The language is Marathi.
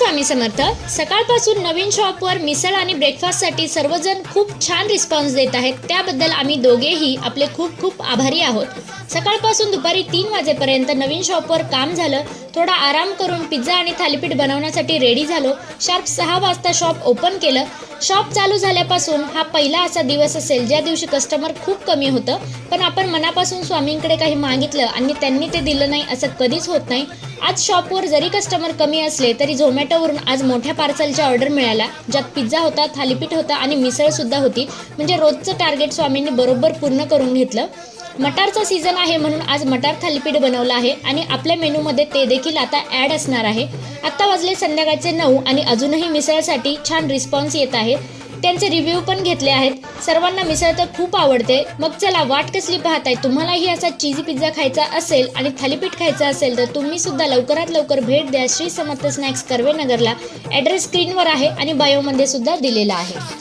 स्वामी समर्थ. सकाळपासून नवीन शॉपवर मिसळ आणि ब्रेकफास्टसाठी सर्वजण खूप छान रिस्पॉन्स देत आहेत. त्याबद्दल आम्ही दोघेही आपले खूप खूप आभारी आहोत. सकाळपासून दुपारी 3 वाजेपर्यंत नवीन शॉपवर काम झालं. थोडा आराम करून पिझ्झा आणि थालीपीठ बनवण्यासाठी रेडी झालो. शार्प 6 वाजता शॉप ओपन केलं. शॉप चालू झाल्यापासून हा पहिला असा दिवस असेल ज्या दिवशी कस्टमर खूप कमी होतं. पण आपण मनापासून स्वामींकडे काही मागितलं आणि त्यांनी ते दिलं नाही असं कधीच होत नाही. आज शॉपवर जरी कस्टमर कमी असले तरी झोमॅटोवरून आज मोठ्या पार्सलच्या ऑर्डर मिळाल्या, ज्यात पिझ्झा होता, थालीपीठ होता आणि मिसळसुद्धा होती. म्हणजे रोजचं टार्गेट स्वामींनी बरोबर पूर्ण करून घेतलं. मटारचा सीझन आहे म्हणून आज मटार थालीपीठ बनवलं आहे आणि आपल्या मेनूमध्ये ते देखील आता ॲड असणार आहे. आत्ता वाजले संध्याकाळचे 9 आणि अजूनही मिसळसाठी छान रिस्पॉन्स येत आहे. त्यांचे रिव्ह्यू पण घेतले आहेत. सर्वांना मिसळ तर खूप आवडते. मग चला, वाट कसली पाहताय? तुम्हालाही असा चीजी पिझ्झा खायचा असेल आणि थालीपीठ खायचं असेल तर तुम्ही सुद्धा लवकरात लवकर भेट द्या श्री समर्थ स्नॅक्स कर्वेनगरला. ॲड्रेस स्क्रीनवर आहे आणि बायोमध्ये सुद्धा दिलेला आहे.